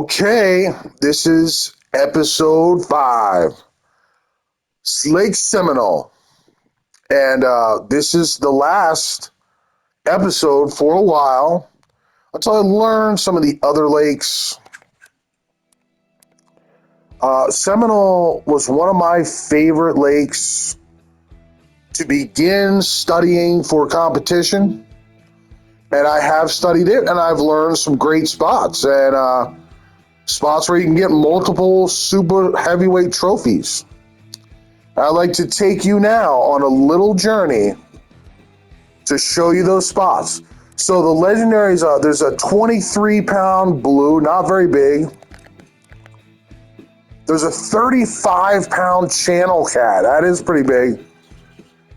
Okay, this is episode 5, Lake Seminole. And this is the last episode for a while until I learn some of the other lakes. Seminole was one of my favorite lakes to begin studying for competition. And I have studied it, and I've learned some great spots. And spots where you can get multiple super heavyweight trophies. I'd like to take you now on a little journey to show you those spots. So the legendaries are, there's a 23-pound blue, not very big. There's a 35-pound channel cat, that is pretty big.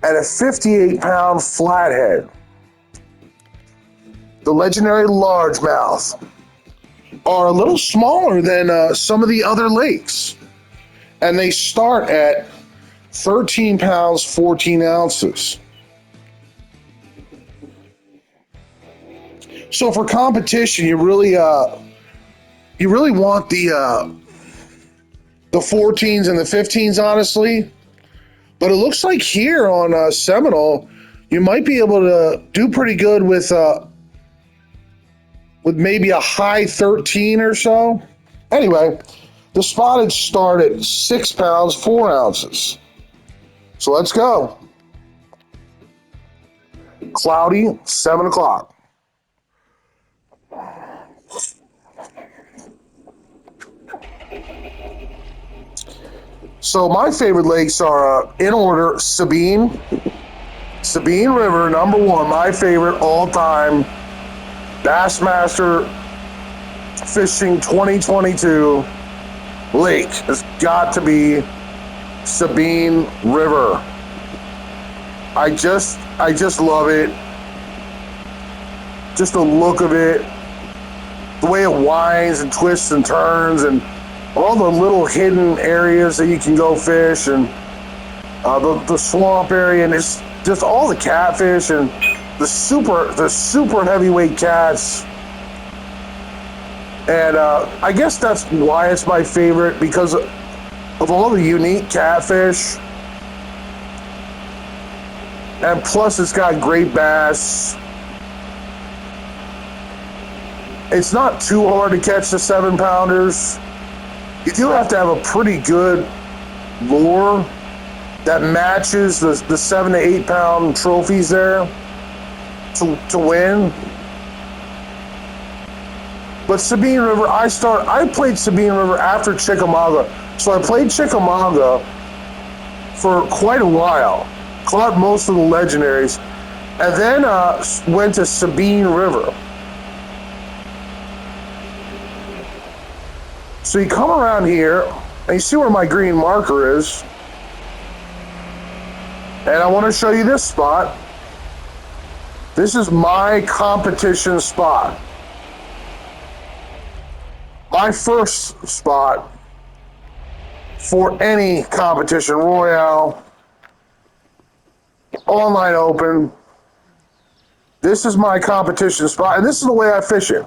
And a 58-pound flathead. The legendary largemouth are a little smaller than some of the other lakes. And they start at 13 pounds, 14 ounces. So for competition, you really want the 14s and the 15s, honestly. But it looks like here on Seminole, you might be able to do pretty good with maybe a high 13 or so. Anyway, the spotted start at 6 pounds, 4 ounces. So let's go. Cloudy, 7 o'clock. So my favorite lakes are, in order, Sabine River, number 1, my favorite all-time Bassmaster fishing 2022 lake has got to be Sabine River. I just love it. Just the look of it, the way it winds and twists and turns, and all the little hidden areas that you can go fish, and the swamp area, and it's just all the catfish and the super heavyweight cats. And I guess that's why it's my favorite, because of all the unique catfish. And plus it's got great bass. It's not too hard to catch the 7-pounders. You do have to have a pretty good lure that matches the 7 to 8 pound trophies there to win. But Sabine River, I played Sabine River after Chickamauga. So I played Chickamauga for quite a while. Caught most of the legendaries. And then went to Sabine River. So you come around here, and you see where my green marker is. And I want to show you this spot. This is my competition spot. My first spot for any competition, Royale, online open. This is my competition spot, and this is the way I fish it.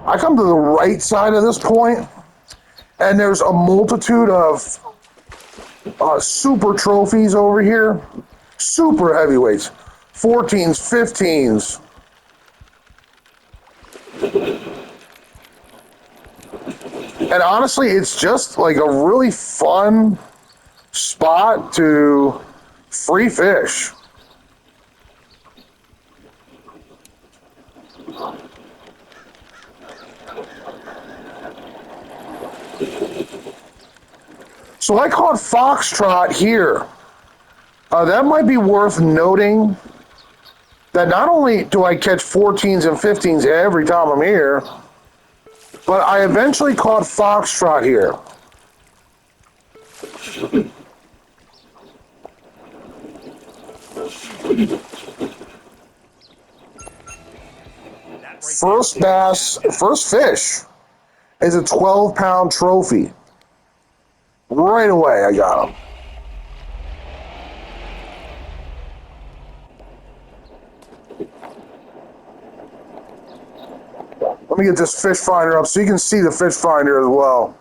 I come to the right side of this point, and there's a multitude of super trophies over here. Super heavyweights, 14s, 15s. And honestly, it's just like a really fun spot to free fish. So I caught foxtrot here. That might be worth noting that not only do I catch 14s and 15s every time I'm here, but I eventually caught foxtrot here. First fish is a 12-pound trophy. Right away, I got him. me get this fish finder up so you can see the fish finder as well.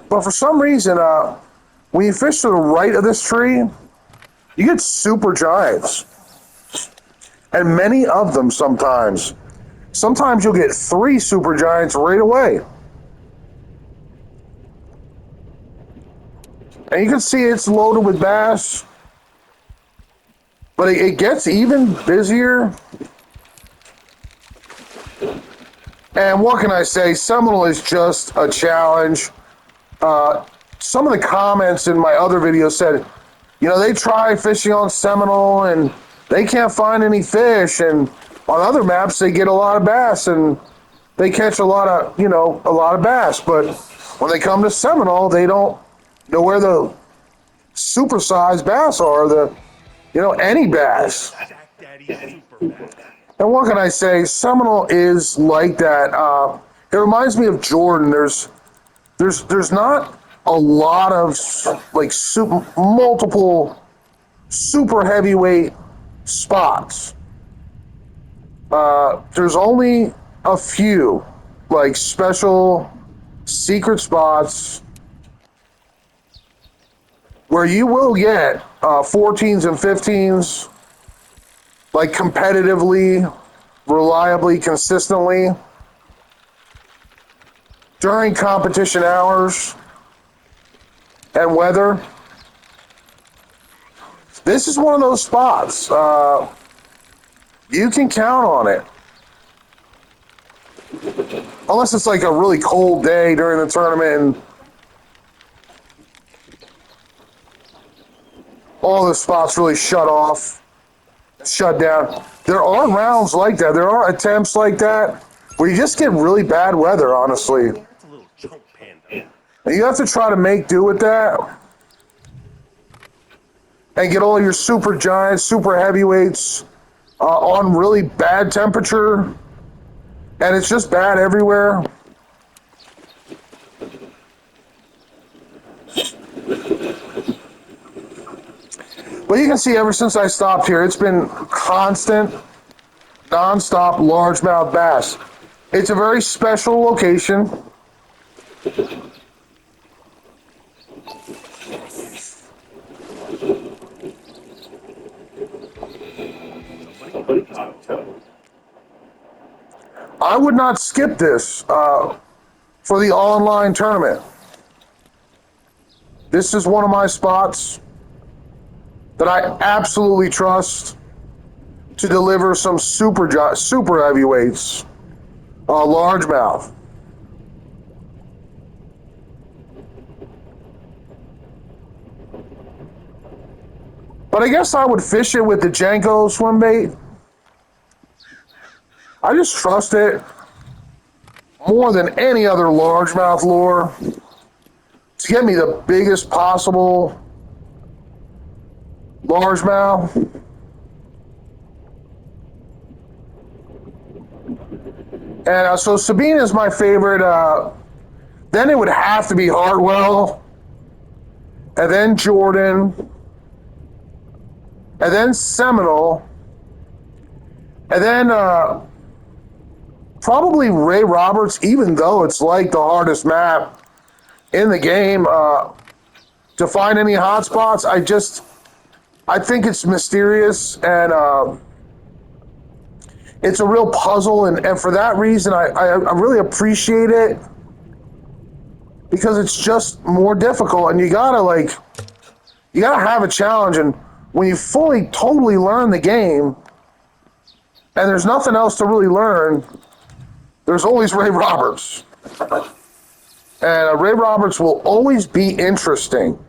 But for some reason, when you fish to the right of this tree, you get super giants. And many of them sometimes. Sometimes you'll get 3 super giants right away. And you can see it's loaded with bass. But it gets even busier. And what can I say? Seminole is just a challenge. Some of the comments in my other videos said, you know, they try fishing on Seminole and they can't find any fish. And on other maps, they get a lot of bass and they catch a lot of, you know, a lot of bass. But when they come to Seminole, they don't know where the supersized bass are, you know, any bass. And what can I say? Seminole is like that. It reminds me of Jordan. There's not a lot of like multiple super heavyweight spots. There's only a few like special secret spots where you will get 14s and 15s like competitively, reliably, consistently during competition hours and weather. This is one of those spots. You can count on it. Unless it's like a really cold day during the tournament and all the spots really shut off, shut down. There are rounds like that. There are attempts like that where you just get really bad weather, honestly. And you have to try to make do with that and get all your super giants, super heavyweights on really bad temperature. And it's just bad everywhere. But you can see ever since I stopped here, it's been constant, non-stop largemouth bass. It's a very special location. I would not skip this for the online tournament. This is one of my spots that I absolutely trust to deliver some super heavyweights, largemouth. But I guess I would fish it with the Jenko swim bait. I just trust it more than any other largemouth lure to get me the biggest possible largemouth. And so Sabine is my favorite. Then it would have to be Hartwell, and then Jordan, and then Seminole, and then probably Ray Roberts, even though it's like the hardest map in the game to find any hot spots. I think it's mysterious and it's a real puzzle, and for that reason I really appreciate it, because it's just more difficult and you gotta have a challenge. And when you fully totally learn the game and there's nothing else to really learn, there's always Ray Roberts. And Ray Roberts will always be interesting.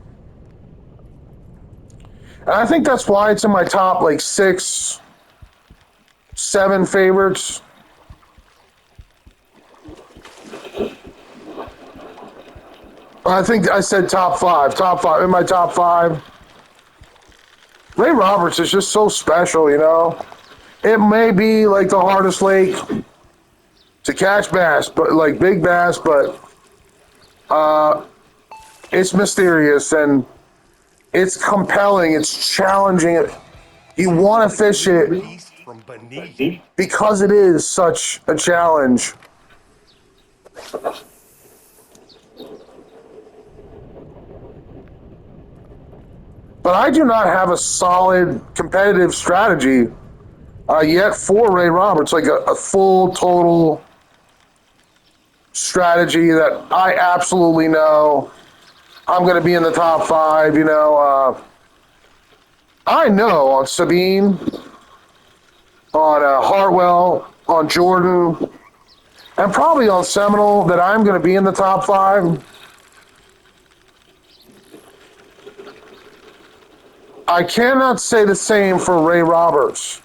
And I think that's why it's in my top 6, 7 favorites. I think I said top five, in my top 5. Ray Roberts is just so special, you know. It may be like the hardest lake to catch bass, but like big bass, but it's mysterious and it's compelling, it's challenging. You want to fish it because it is such a challenge. But I do not have a solid competitive strategy yet for Ray Roberts, like a full, total strategy that I absolutely know I'm going to be in the top five. I know on Sabine, on Hartwell, on Jordan, and probably on Seminole that I'm going to be in the top five. I cannot say the same for Ray Roberts.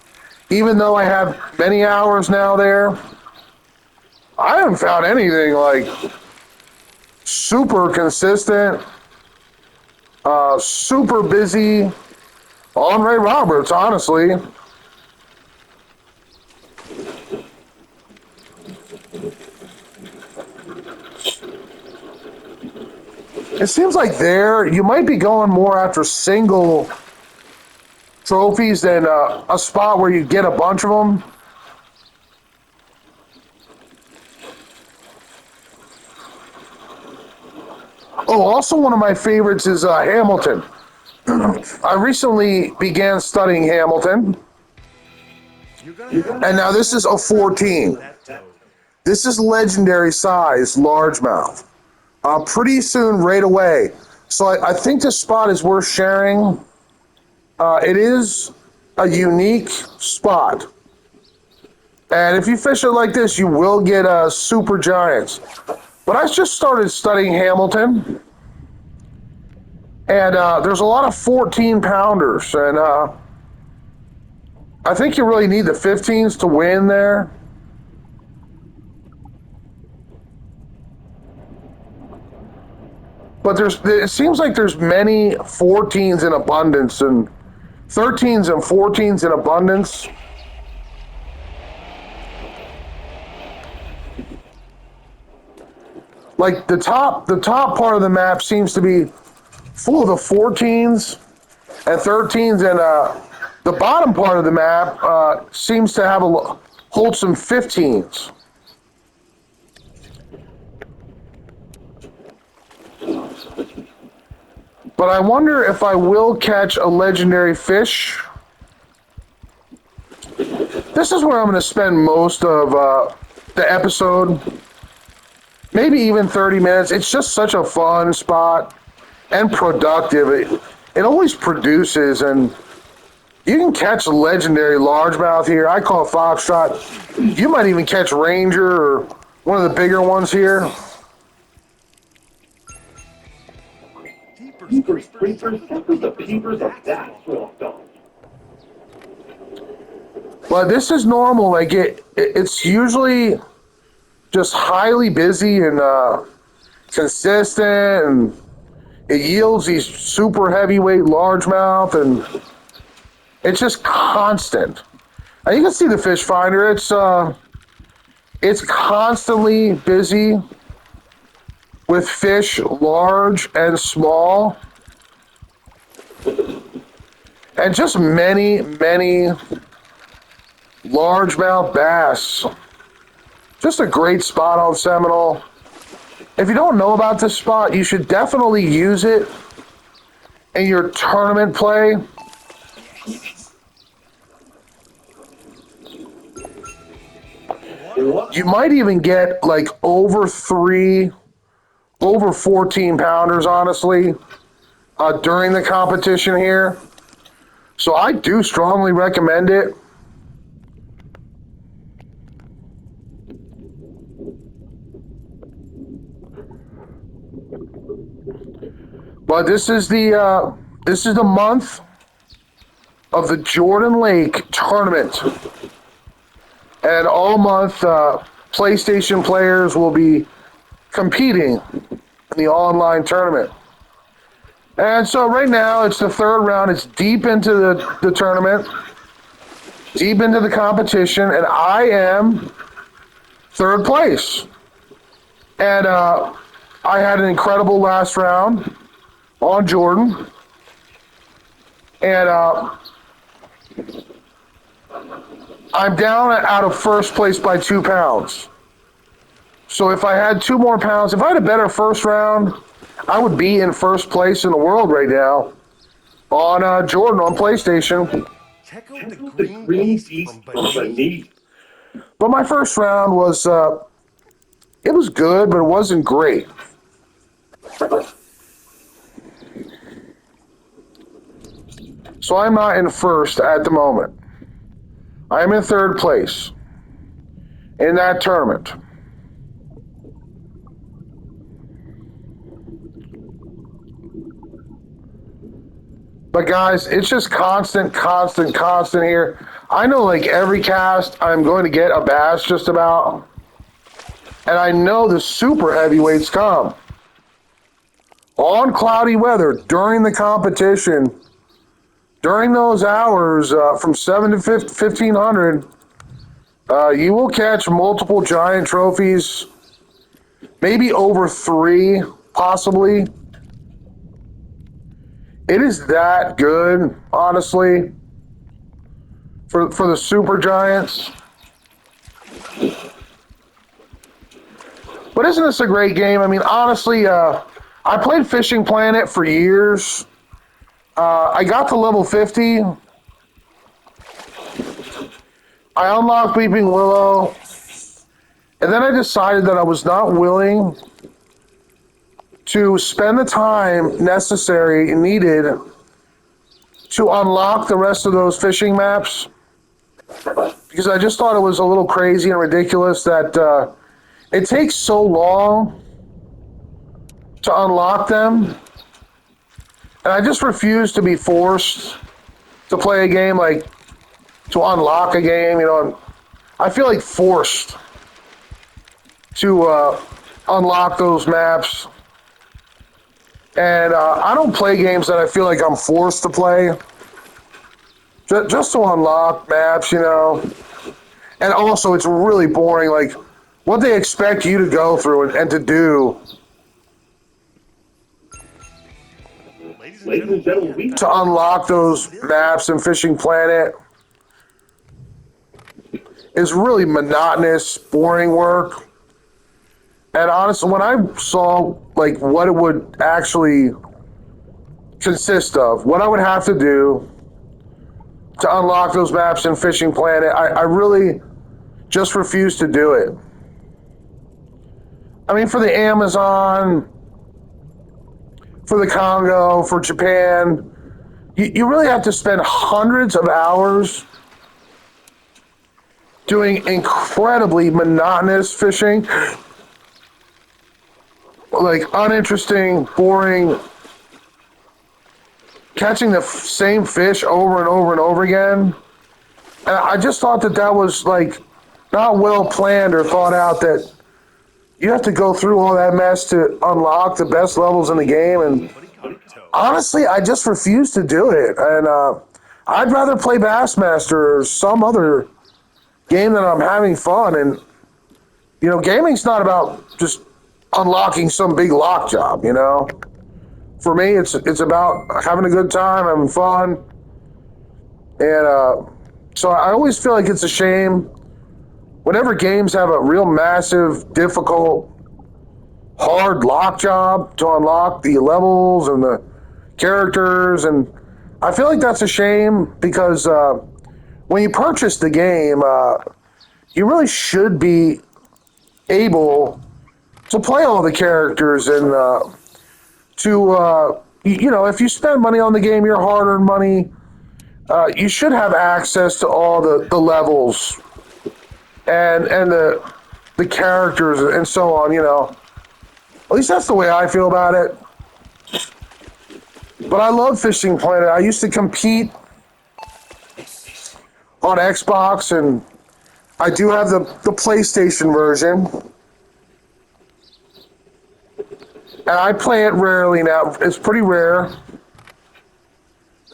Even though I have many hours now there, I haven't found anything like super consistent, super busy on Ray Roberts, honestly. It seems like there you might be going more after single trophies than a spot where you get a bunch of them. Oh, also one of my favorites is Hamilton. I recently began studying Hamilton, and now this is a 14. This is legendary size largemouth. Pretty soon, right away. So I think this spot is worth sharing. It is a unique spot. And if you fish it like this, you will get super giants. But I just started studying Hamilton. And there's a lot of 14 pounders. And I think you really need the 15s to win there. But it seems like there's many 14s in abundance and 13s and 14s in abundance. Like the top part of the map seems to be full of the 14s and 13s, and the bottom part of the map seems to have hold some 15s. But I wonder if I will catch a legendary fish. This is where I'm going to spend most of the episode. Maybe even 30 minutes. It's just such a fun spot and productive. It always produces, and you can catch a legendary largemouth here. I call it foxtrot. You might even catch ranger or one of the bigger ones here. But this is normal. Like it's usually just highly busy and consistent, and it yields these super heavyweight largemouth, and it's just constant. And you can see the fish finder. It's constantly busy with fish large and small, and just many, many largemouth bass. Just a great spot on Seminole. If you don't know about this spot, you should definitely use it in your tournament play. You might even get like over 14 pounders, honestly, during the competition here. So I do strongly recommend it. But this is the month of the Jordan Lake tournament, and all month PlayStation players will be competing in the online tournament. And so right now it's the third round. It's deep into the tournament, deep into the competition, and I am third place. And I had an incredible last round on Jordan. And I'm down out of first place by 2 pounds. So if I had 2 more pounds, if I had a better first round, I would be in first place in the world right now on Jordan on PlayStation. Check out the green beast from beneath. But my first round was, it was good, but it wasn't great. So I'm not in first at the moment. I'm in third place in that tournament. But guys, it's just constant here. I know like every cast I'm going to get a bass just about. And I know the super heavyweights come. On cloudy weather, during the competition, during those hours from 7 to 1500, you will catch multiple giant trophies, maybe over 3, possibly. It is that good, honestly, for the super giants. But isn't this a great game? I mean, honestly, I played Fishing Planet for years. I got to level 50. I unlocked Weeping Willow. And then I decided that I was not willing to spend the time necessary and needed to unlock the rest of those fishing maps. Because I just thought it was a little crazy and ridiculous that it takes so long to unlock them. And I just refuse to be forced to play a game, like to unlock a game, you know. I feel like forced to unlock those maps. And I don't play games that I feel like I'm forced to play. Just to unlock maps, you know. And also, it's really boring, like what they expect you to go through and to do. Ladies and gentlemen, To unlock those maps in Fishing Planet is really monotonous, boring work. And honestly, when I saw like what it would actually consist of, what I would have to do to unlock those maps in Fishing Planet, I really just refused to do it. I mean, for the Amazon, for the Congo, for Japan, you really have to spend hundreds of hours doing incredibly monotonous fishing, like uninteresting, boring, catching the same fish over and over and over again. And I just thought that that was like not well planned or thought out, that you have to go through all that mess to unlock the best levels in the game. And honestly, I just refuse to do it. And I'd rather play Bassmaster or some other game that I'm having fun. And, you know, gaming's not about just unlocking some big lock job, you know? For me, it's about having a good time, having fun. And so I always feel like it's a shame whenever games have a real massive, difficult, hard lock job to unlock the levels and the characters. And I feel like that's a shame because when you purchase the game, you really should be able to play all the characters and you know, if you spend money on the game, your hard-earned money, you should have access to all the levels and the characters and so on, you know. At least that's the way I feel about it. But I love Fishing Planet. I used to compete on Xbox, and I do have the PlayStation version. And I play it rarely now. It's pretty rare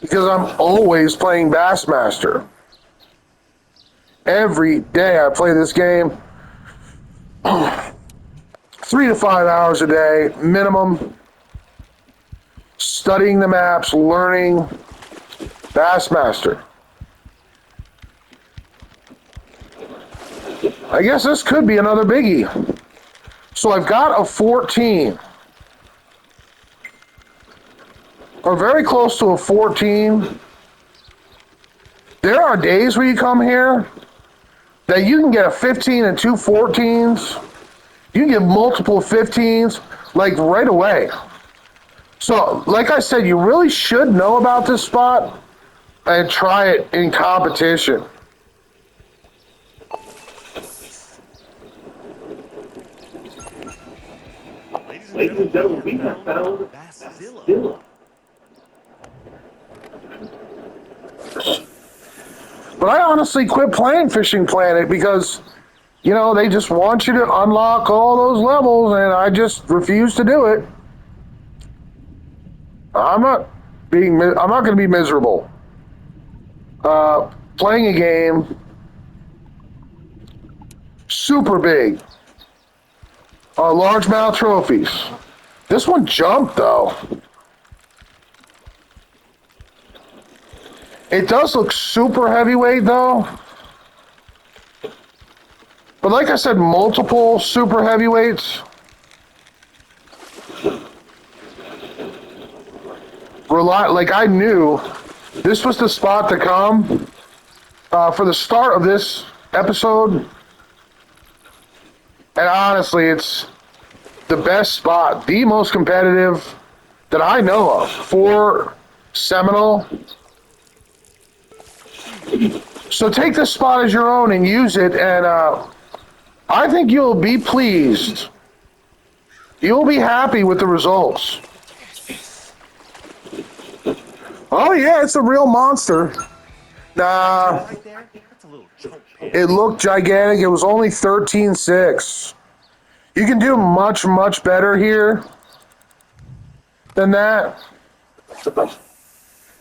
because I'm always playing Bassmaster. Every day I play this game 3 to 5 hours a day, minimum. Studying the maps, learning Bassmaster. I guess this could be another biggie. So I've got a 14. Or very close to a 14. There are days where you come here that you can get a 15 and two 14s. You can get multiple 15s, like right away. So, like I said, you really should know about this spot and try it in competition. Ladies and gentlemen, we have found Bassmaster. But I honestly quit playing Fishing Planet because, you know, they just want you to unlock all those levels, and I just refuse to do it. I'm not going to be miserable. Playing a game super big. Largemouth trophies. This one jumped though. It does look super heavyweight though. But like I said, multiple super heavyweights. Like I knew this was the spot to come for the start of this episode. And honestly, it's the best spot, the most competitive that I know of for Seminole. So take this spot as your own and use it, and I think you'll be pleased. You'll be happy with the results. Oh yeah, it's a real monster. Nah, Right there? That's a little choke pin. it looked gigantic. It was only 13.6. You can do much, much better here than that.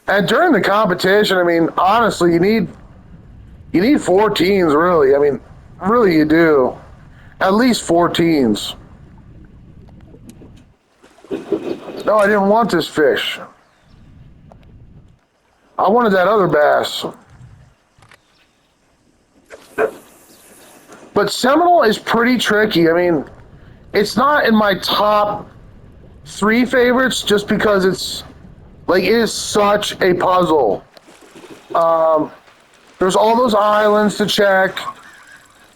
And during the competition, I mean, honestly, you need 14s, really. I mean, really you do. At least 14s. No, I didn't want this fish. I wanted that other bass. But Seminole is pretty tricky. I mean, it's not in my top 3 favorites just because it is such a puzzle. There's all those islands to check,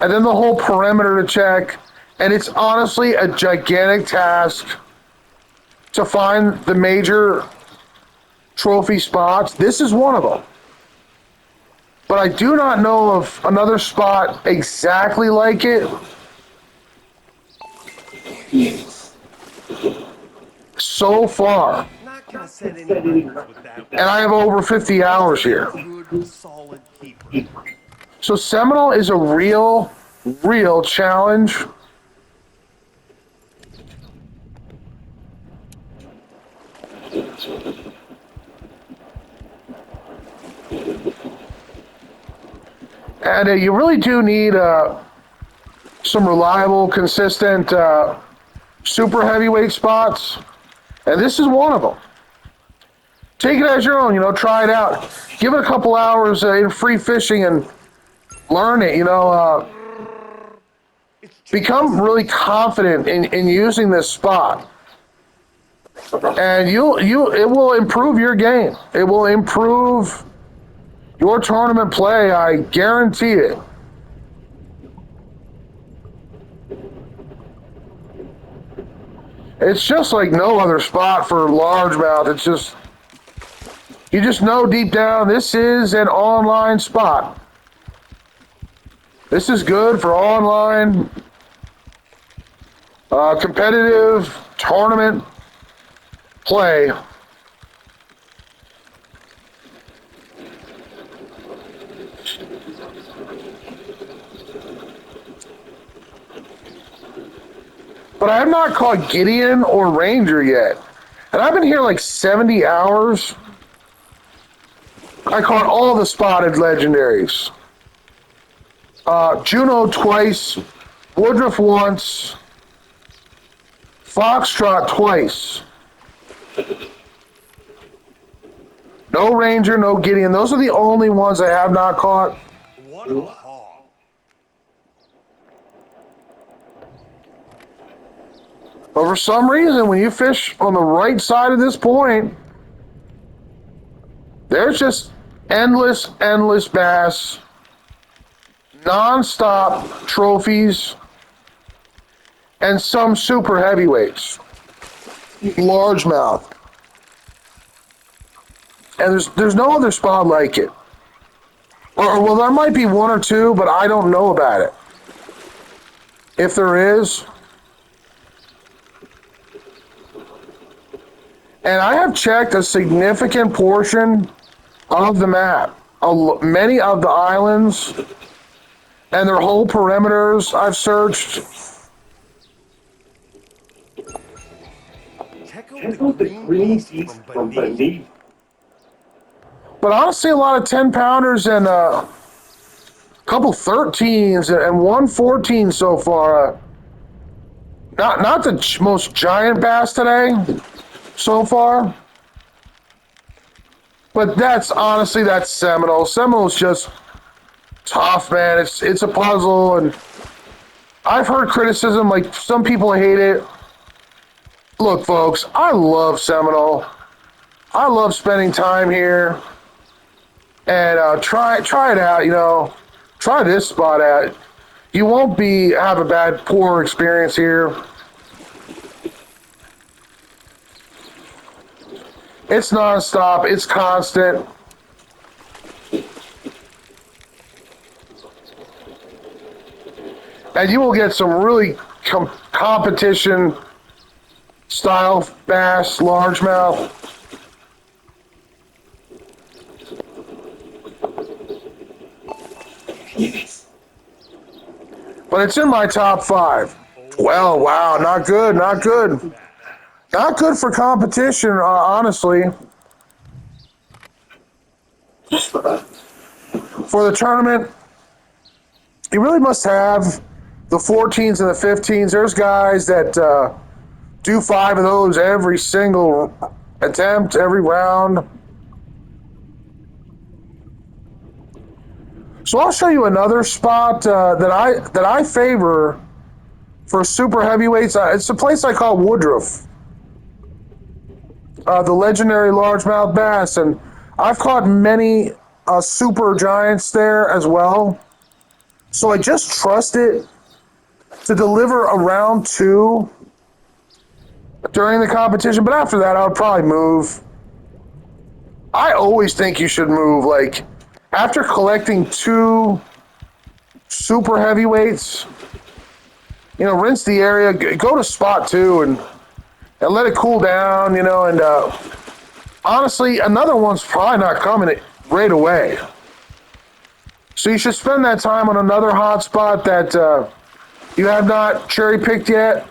and then the whole perimeter to check, and it's honestly a gigantic task to find the major trophy spots. This is one of them. But I do not know of another spot exactly like it. So far. Not gonna set any rules with that. And I have over 50 hours here. Good, solid keeper. So Seminole is a real challenge. And you really do need some reliable, consistent, super heavyweight spots. And this is one of them. Take it as your own, try it out. Give it a couple hours in free fishing and learn it, become really confident in using this spot. And it will improve your game. It will improve your tournament play, I guarantee it. It's just like no other spot for largemouth. It's just, you just know deep down this is an online spot. This is good for online competitive tournament play. But I have not caught Gideon or Ranger yet. And I've been here like 70 hours. I caught all the spotted legendaries. Juno twice, Woodruff once, Foxtrot twice. No Ranger, no Gideon. Those are the only ones I have not caught. What a hog. But for some reason, when you fish on the right side of this point, there's just endless, endless bass, non-stop trophies, and some super heavyweights, largemouth. And there's no other spot like it. Or, well, there might be one or two, but I don't know about it. If there is, and I have checked a significant portion of the map, many of the islands, and their whole perimeters I've searched. Check out the green piece from beneath. But honestly, a lot of 10-pounders and a couple 13s and one 14 so far. Not the most giant bass today so far. But that's Seminole. Seminole's just tough, man. It's a puzzle, and I've heard criticism, like some people hate it. Look, folks, I love Seminole. I love spending time here, and try it out. Try this spot out. You won't have a poor experience here. It's nonstop. It's constant. And you will get some really competition style bass, largemouth. But it's in my top 5. Well, wow, not good, not good. Not good for competition, honestly. For the tournament, you really must have the 14s and the 15s. There's guys that do 5 of those every single attempt, every round. So I'll show you another spot that I favor for super heavyweights. It's a place I call Woodruff. The legendary largemouth bass, and I've caught many super giants there as well. So I just trust it to deliver a round 2 during the competition, but after that, I would probably move. I always think you should move. Like, after collecting 2 super heavyweights, rinse the area, go to spot 2 and let it cool down, and honestly, another one's probably not coming right away. So you should spend that time on another hot spot that you have not cherry-picked yet.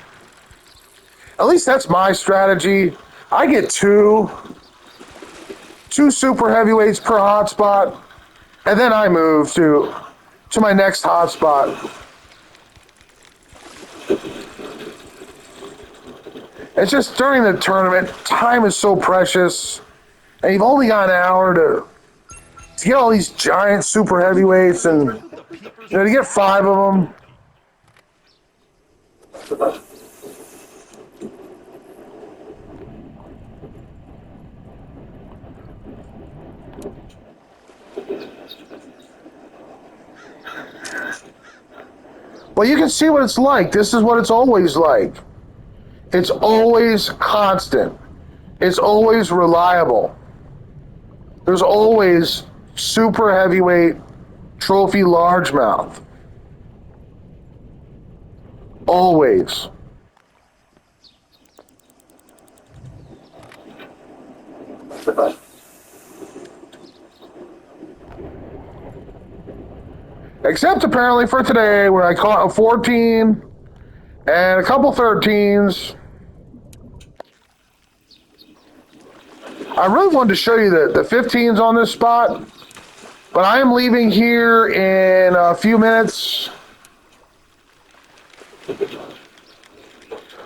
At least that's my strategy. I get two super heavyweights per hot spot, and then I move to my next hot spot. It's just during the tournament, time is so precious, and you've only got an hour to get all these giant super heavyweights, and to get 5 of them. Well, you can see what it's like. This is what it's always like. It's always constant. It's always reliable. There's always super heavyweight trophy largemouth. Always. Except apparently for today, where I caught a 14 and a couple 13s. I really wanted to show you the 15s on this spot, but I am leaving here in a few minutes.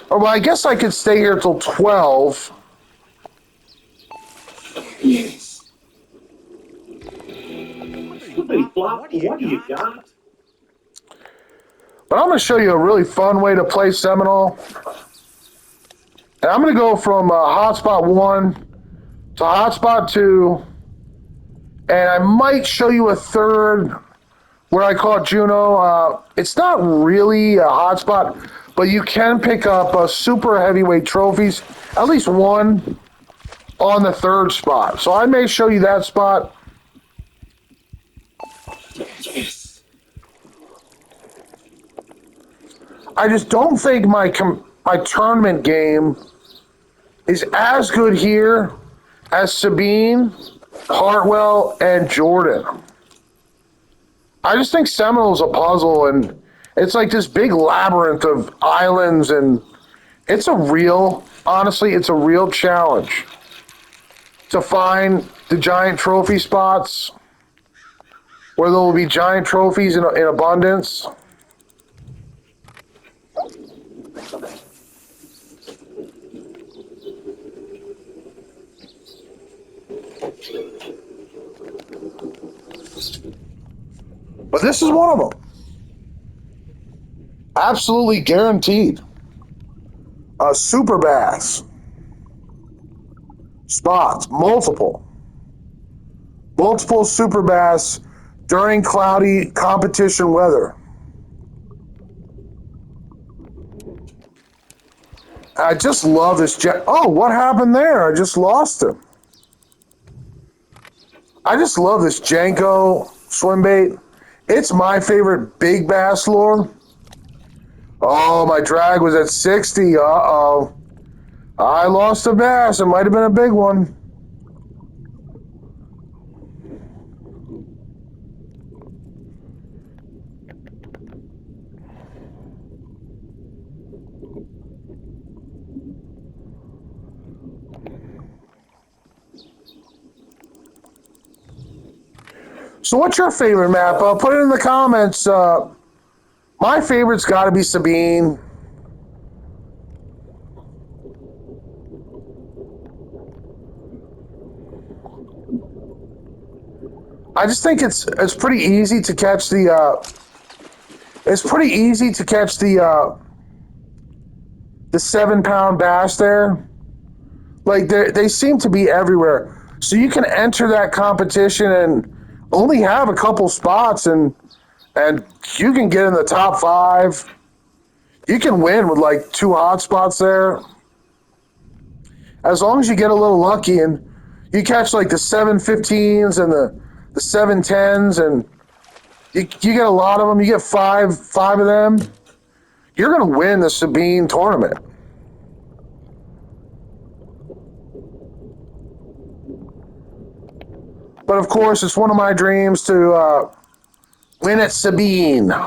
Or, well, I guess I could stay here till 12. Yes. What do you got? But I'm going to show you a really fun way to play Seminole. And I'm going to go from hotspot 1 to hotspot 2, and I might show you a third where I caught Juno. It's not really a hotspot, but you can pick up super heavyweight trophies, at least one on the third spot. So I may show you that spot. I just don't think my tournament game is as good here as Sabine, Hartwell, and Jordan. I just think Seminole's a puzzle, and it's like this big labyrinth of islands, and honestly, it's a real challenge to find the giant trophy spots where there will be giant trophies in abundance. But this is one of them. Absolutely guaranteed. A super bass. Spots, multiple super bass during cloudy competition weather. I just love this oh, what happened there? I just lost him. I just love this Janko swim bait. It's my favorite big bass lure. Oh, my drag was at 60. Uh-oh. I lost a bass. It might have been a big one. So what's your favorite map? Put it in the comments. My favorite's got to be Sabine. I just think it's pretty easy to catch the it's pretty easy to catch the 7-pound bass there. Like they seem to be everywhere. So you can enter that competition and only have a couple spots, and you can get in the top 5. You can win with like 2 hot spots there. As long as you get a little lucky and you catch like the 715s and the 710s, and you get a lot of them. You get five of them. You're going to win the Sabine tournament. But of course, it's one of my dreams to win at Sabine. I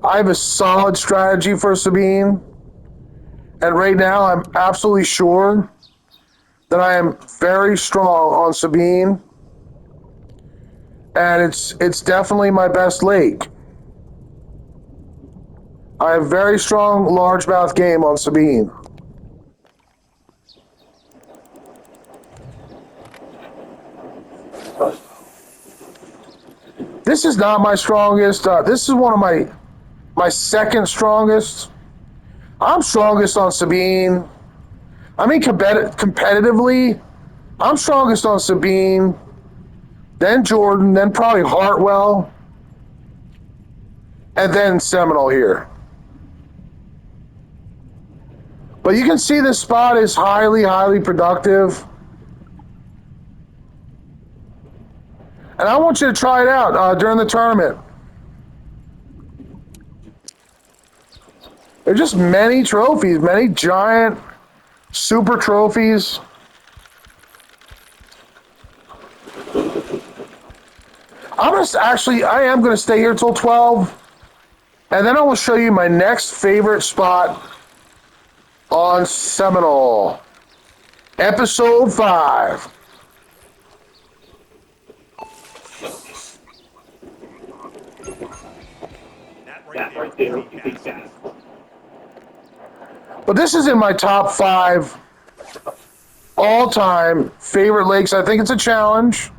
have a solid strategy for Sabine. And right now, I'm absolutely sure that I am very strong on Sabine. And it's definitely my best lake. I have very strong largemouth game on Sabine. This is not my strongest. This is one of my second strongest. I'm strongest on Sabine. I mean, competitively, I'm strongest on Sabine, then Jordan, then probably Hartwell, and then Seminole here. But you can see this spot is highly, highly productive. And I want you to try it out during the tournament. There are just many trophies, many giant super trophies. I am gonna stay here till 12, and then I will show you my next favorite spot on Seminole, episode 5. That right there would be bad. But this is in my top 5 all-time favorite lakes. I think it's a challenge,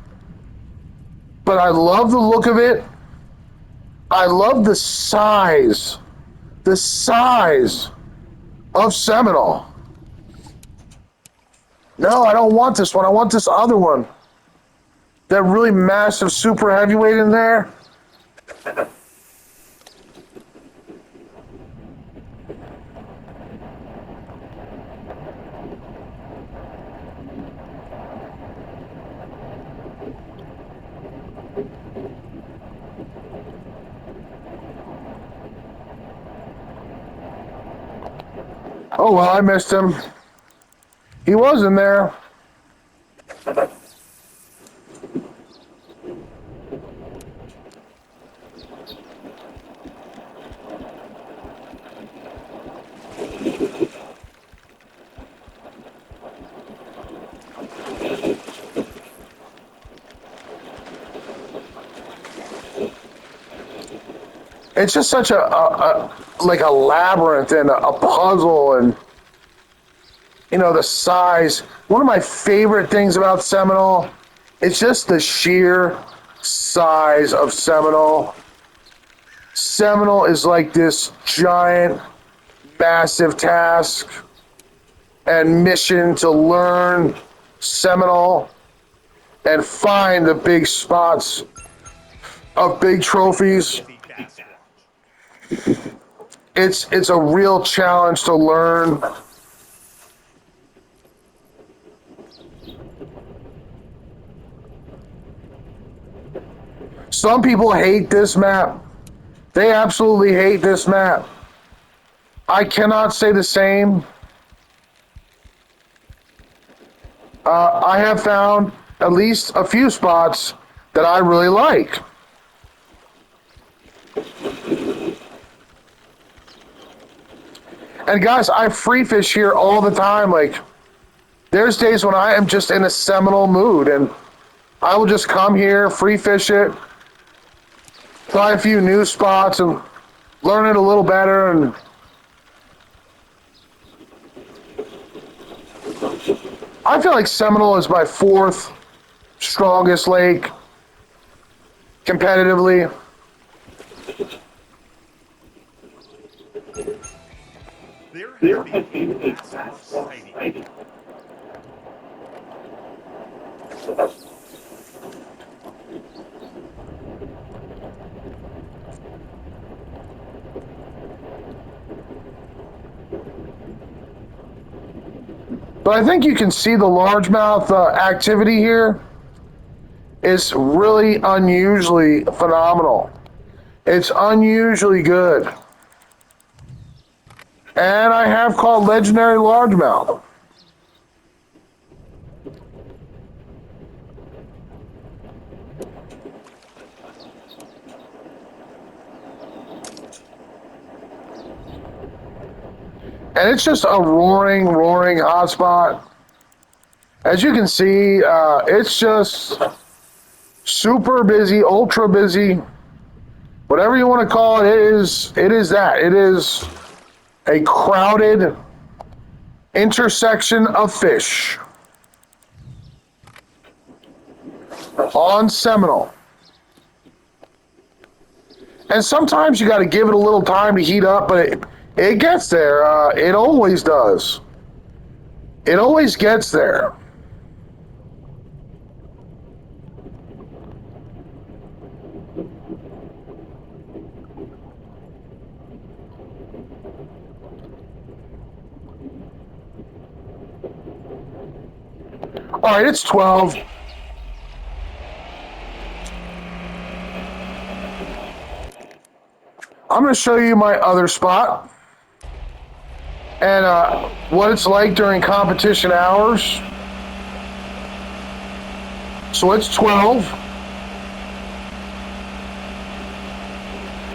but I love the look of it. I love the size of Seminole. No, I don't want this one. I want this other one. That really massive super heavyweight in there. Oh, well, I missed him. He was in there. It's just such a like a labyrinth and a puzzle, and the size. One of my favorite things about Seminole, it's just the sheer size of Seminole. Seminole is like this giant, massive task and mission to learn Seminole and find the big spots of big trophies. It's a real challenge to learn. Some people hate this map. They absolutely hate this map. I cannot say the same. I have found at least a few spots that I really like. And guys, I free fish here all the time. Like, there's days when I am just in a Seminole mood, and I will just come here, free fish it, try a few new spots, and learn it a little better. And I feel like Seminole is my fourth strongest lake competitively. There have been massive sightings. But I think you can see the largemouth activity here is really unusually phenomenal. It's unusually good. And I have caught legendary largemouth. And it's just a roaring hotspot. As you can see, it's just super busy, ultra busy. Whatever you want to call it, it is that. It is a crowded intersection of fish on Seminole. And sometimes you got to give it a little time to heat up, but it gets there. It always does. It always gets there. All right, it's 12. I'm going to show you my other spot and what it's like during competition hours. So it's 12.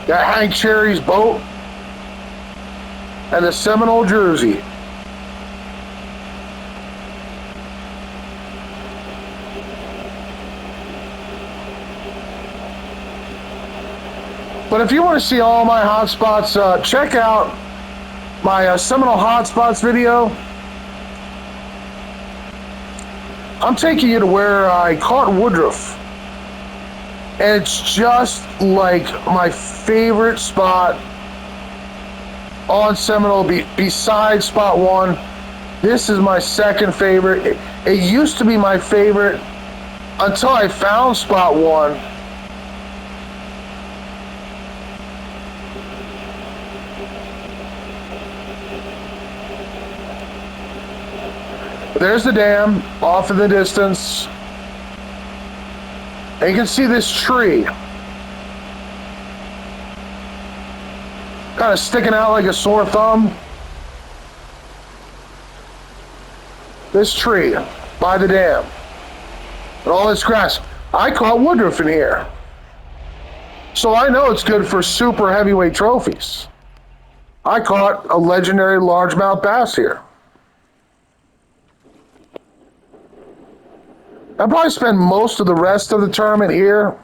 Got Hank Cherry's boat and the Seminole jersey. But if you want to see all my hotspots, check out my Seminole Hotspots video. I'm taking you to where I caught Woodruff And it's just like my favorite spot on Seminole, besides spot one. This is my second favorite. It used to be my favorite until I found spot one. There's the dam off in the distance. And you can see this tree kind of sticking out like a sore thumb. This tree by the dam and all this grass. I caught woodruff in here. So I know it's good for super heavyweight trophies. I caught a legendary largemouth bass here. I'll probably spend most of the rest of the tournament here.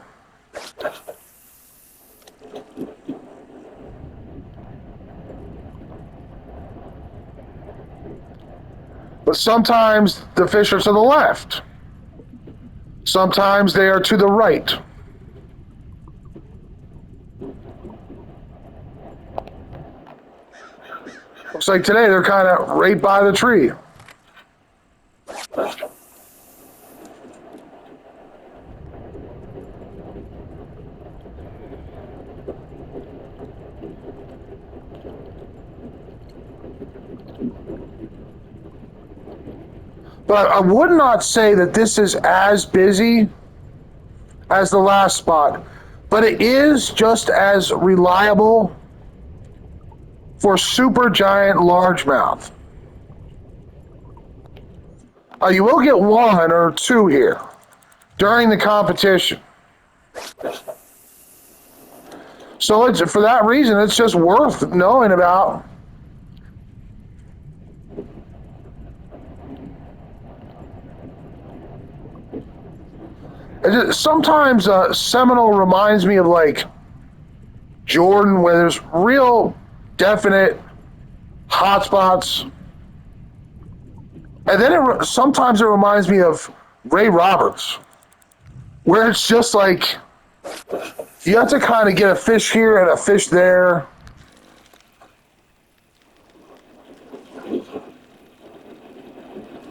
But sometimes the fish are to the left. Sometimes they are to the right. Looks like today they're kind of right by the tree. But I would not say that this is as busy as the last spot, but it is just as reliable for super giant largemouth. You will get one or two here during the competition. So it's, for that reason, it's just worth knowing about. Sometimes Seminole reminds me of like Jordan, where there's real definite hot spots. And then sometimes it reminds me of Ray Roberts, where it's just like you have to kind of get a fish here and a fish there.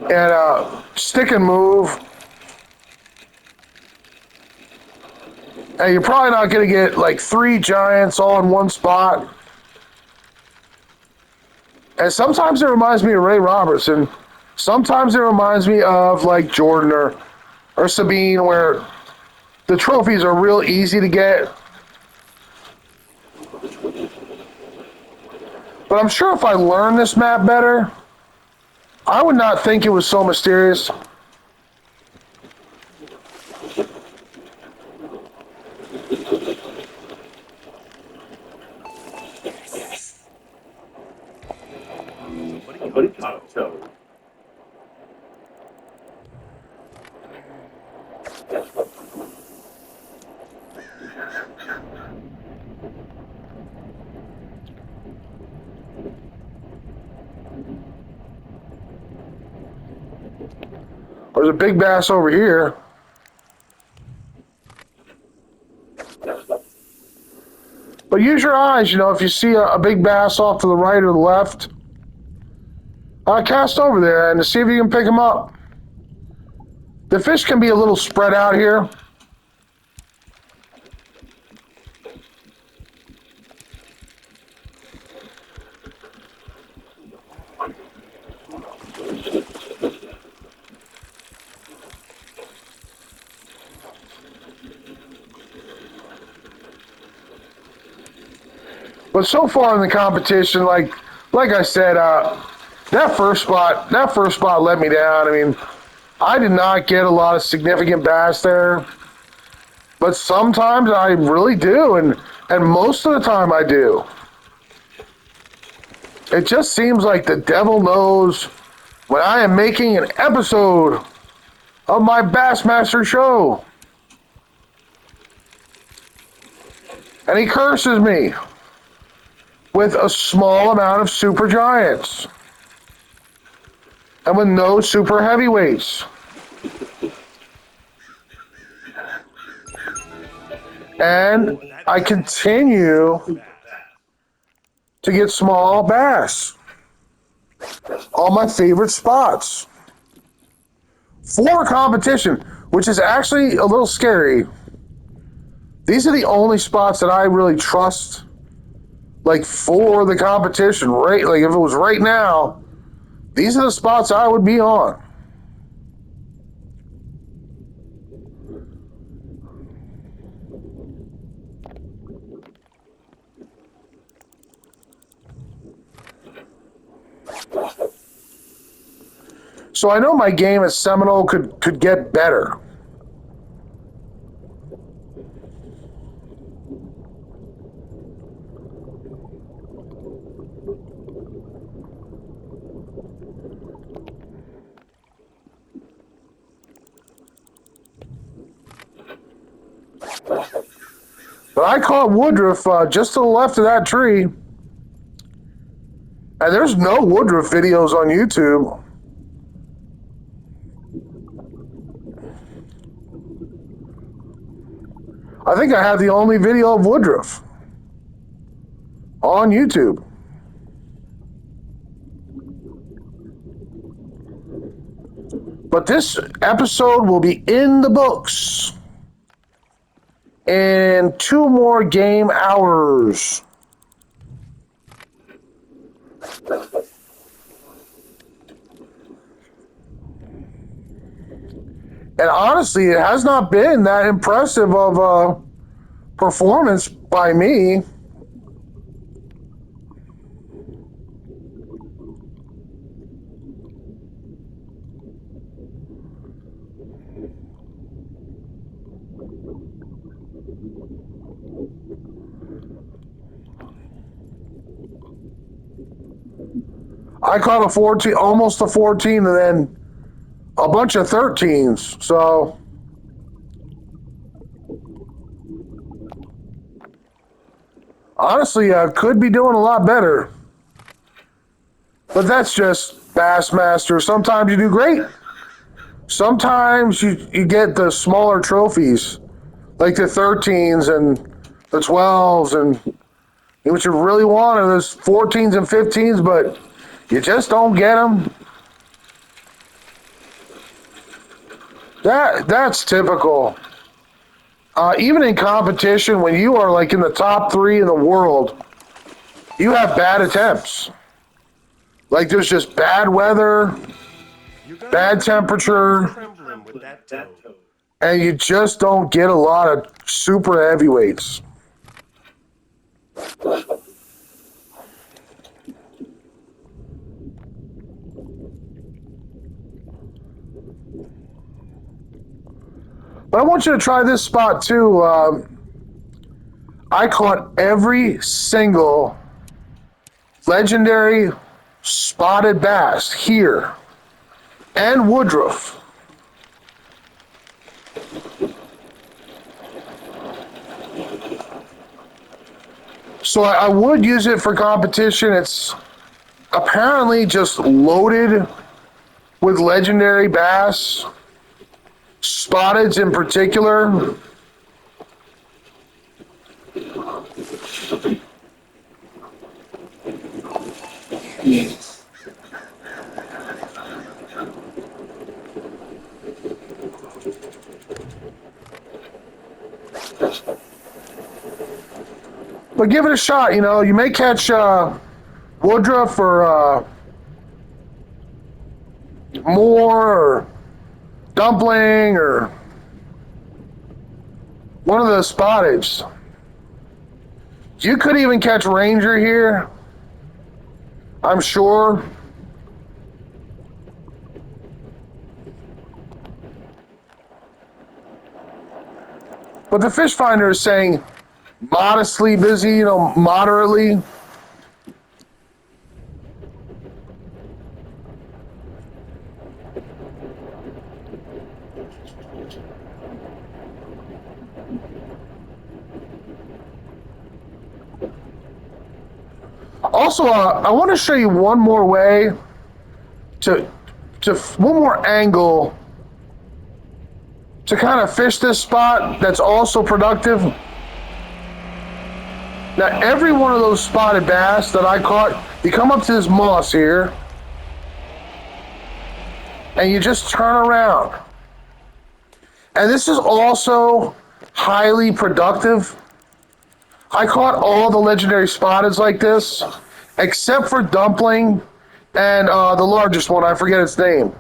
And stick and move. And you're probably not going to get like three giants all in one spot. And sometimes it reminds me of Ray Roberts, and sometimes it reminds me of like Jordan or Sabine, where the trophies are real easy to get. But I'm sure if I learned this map better, I would not think it was so mysterious. There's a big bass over here. But use your eyes, if you see a big bass off to the right or the left, cast over there and see if you can pick him up. The fish can be a little spread out here. But so far in the competition, like I said, that first spot let me down. I mean, I did not get a lot of significant bass there, but sometimes I really do, and most of the time I do. It just seems like the devil knows when I am making an episode of my Bassmaster show, and he curses me with a small amount of super giants and with no super heavyweights. And I continue to get small bass on my favorite spots for competition, which is actually a little scary. These are the only spots that I really trust, like for the competition, right? Like if it was right now, these are the spots I would be on. So I know my game at Seminole could get better. But I caught woodruff just to the left of that tree. And there's no woodruff videos on YouTube. I think I have the only video of woodruff on YouTube. But this episode will be in the books in 2 more game hours. And honestly, it has not been that impressive of a performance by me. I caught a 14, almost a 14, and then a bunch of 13s. So honestly, I could be doing a lot better. But that's just Bassmaster. Sometimes you do great. Sometimes you get the smaller trophies, like the 13s and the 12s, and what you really want are those 14s and 15s, but you just don't get them. That's typical. Even in competition, when you are like in the top 3 in the world, you have bad attempts. Like there's just bad weather, bad temperature, and you just don't get a lot of super heavyweights. But I want you to try this spot too. I caught every single legendary spotted bass here and woodruff. So I would use it for competition. It's apparently just loaded with legendary bass, spotteds in particular. But give it a shot. You know, you may catch woodruff or more or dumpling or one of the spotteds. You could even catch ranger here, I'm sure. But the fish finder is saying modestly busy, you know, moderately. Also, I want to show you one more way to one more angle to kind of fish this spot that's also productive. Now, every one of those spotted bass that I caught, you come up to this moss here, and you just turn around. And this is also highly productive. I caught all the legendary spotteds like this, except for dumpling and the largest one, I forget its name.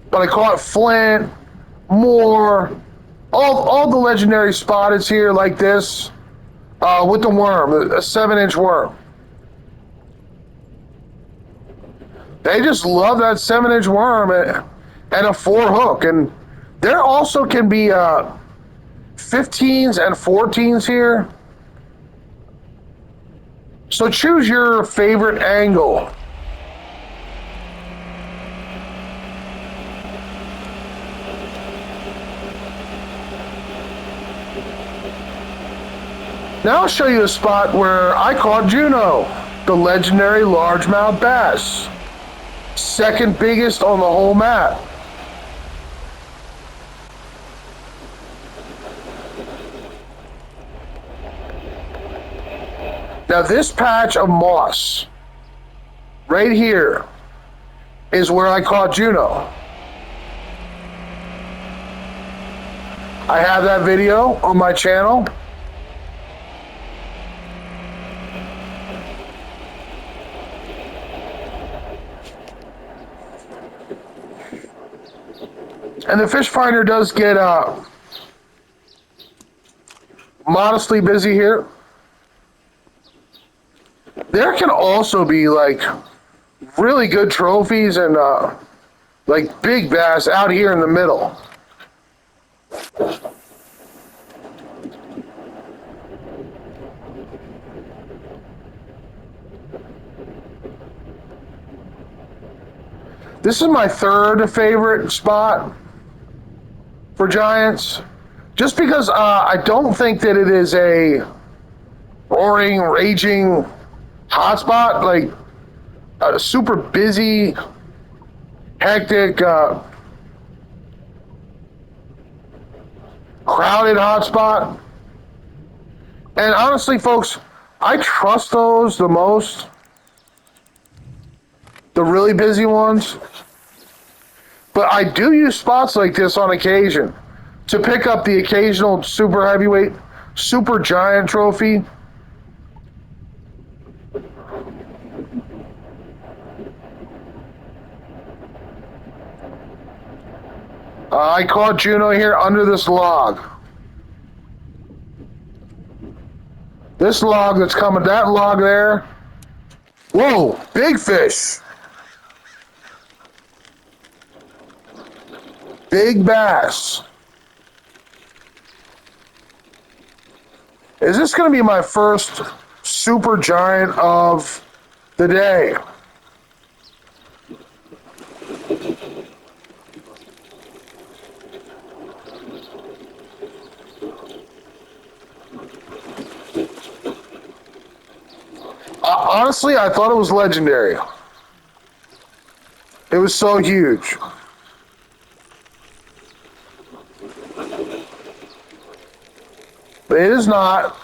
But I caught flint, more, all the legendary spotteds here like this, with the worm, a 7-inch worm. They just love that 7-inch worm and a 4 hook. And there also can be 15s and 14s here. So choose your favorite angle. Now I'll show you a spot where I caught Juno, the legendary largemouth bass. Second biggest on the whole map. Now this patch of moss right here is where I caught Juno. I have that video on my channel. And the fish finder does get modestly busy here. There can also be like really good trophies and like big bass out here in the middle. This is my third favorite spot for giants, just because I don't think that it is a roaring, raging hotspot, like a super busy, hectic, crowded hotspot. And honestly, folks, I trust those the most, the really busy ones. But I do use spots like this on occasion to pick up the occasional super heavyweight, super giant trophy. I caught Juno here under this log. This log that's coming, that log there. Whoa, big fish. Big bass. Is this going to be my first super giant of the day? Honestly, I thought it was legendary. It was so huge. But it is not.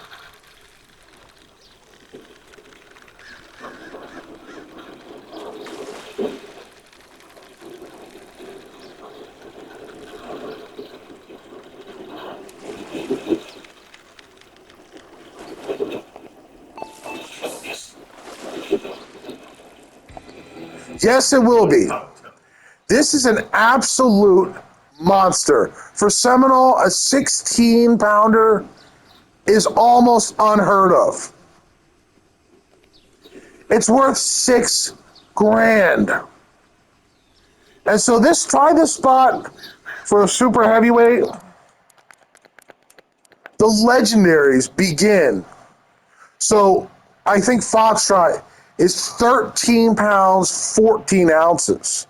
Yes, it will be. This is an absolute monster. For Seminole, a 16-pounder is almost unheard of. It's worth $6,000. And so try this spot for a super heavyweight. The legendaries begin. So I think Foxtrot is 13 pounds, 14 ounces.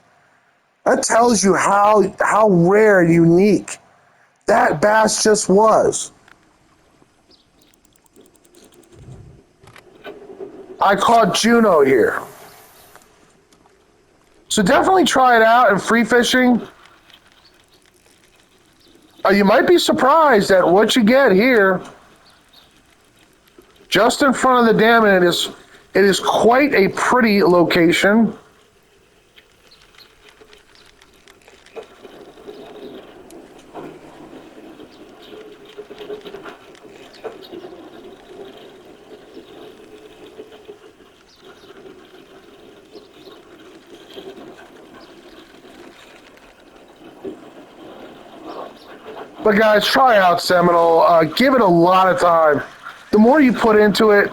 That tells you how rare and unique that bass just was. I caught Juno here. So definitely try it out in free fishing. You might be surprised at what you get here. just in front of the dam, and it is quite a pretty location. But guys, try out Seminole. Give it a lot of time. The more you put into it,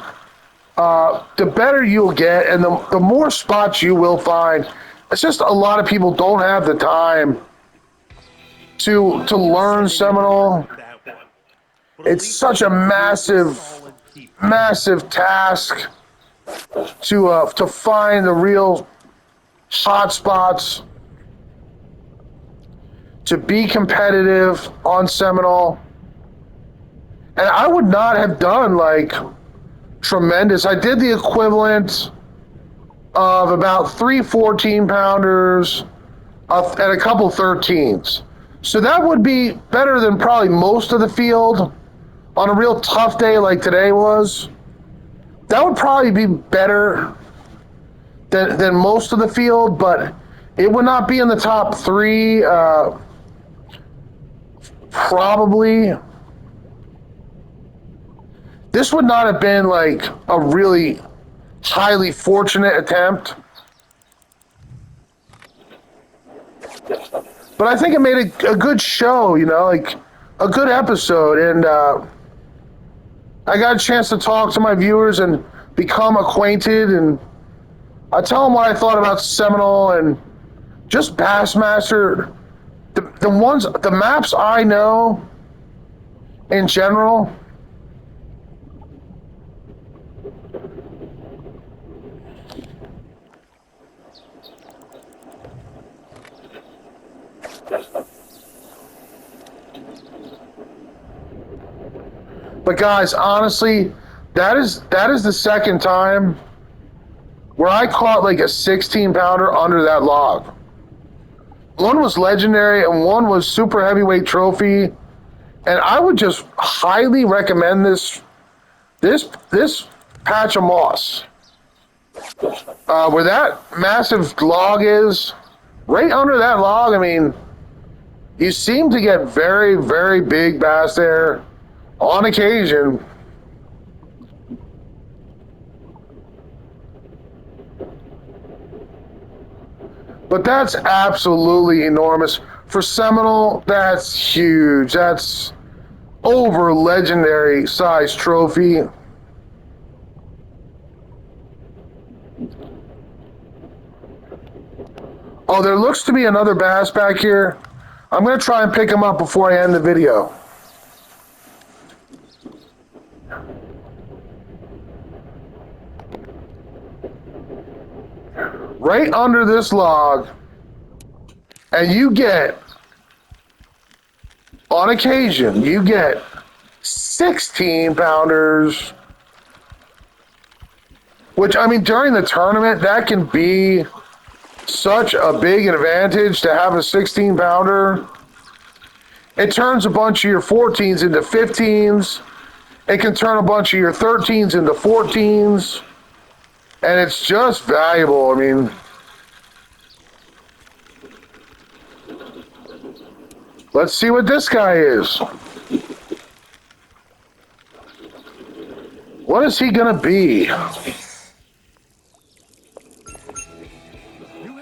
the better you'll get, and the more spots you will find. It's just a lot of people don't have the time to learn Seminole. It's such a massive task to find the real hot spots, to be competitive on Seminole. And I would not have done like tremendous. I did the equivalent of about 3 14-pounders and a couple 13s. So that would be better than probably most of the field on a real tough day like today was. That would probably be better than most of the field, but it would not be in the top 3, probably. This would not have been like a really highly fortunate attempt. But I think it made a good show, you know, like a good episode. And I got a chance to talk to my viewers and become acquainted. And I tell them what I thought about Seminole and just Bassmaster. The maps I know in general. But guys, honestly, that is the second time where I caught like a 16-pounder under that log. One was legendary and one was super heavyweight trophy. And I would just highly recommend this patch of moss. Where that massive log is, right under that log, I mean, you seem to get very, very big bass there on occasion. But that's absolutely enormous. For Seminole, that's huge. That's over legendary size trophy. Oh, there looks to be another bass back here. I'm going to try and pick him up before I end the video. Right under this log, and you get, on occasion, you get 16-pounders, which, I mean, during the tournament, that can be such a big advantage to have a 16-pounder. It turns a bunch of your 14s into 15s. It can turn a bunch of your 13s into 14s. And it's just valuable. I mean, let's see what this guy is. What is he going to be?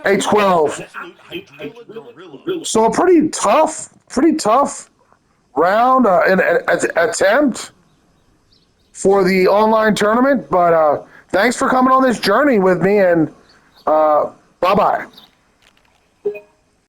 A 12. So a pretty tough round and attempt for the online tournament. But thanks for coming on this journey with me, and bye-bye.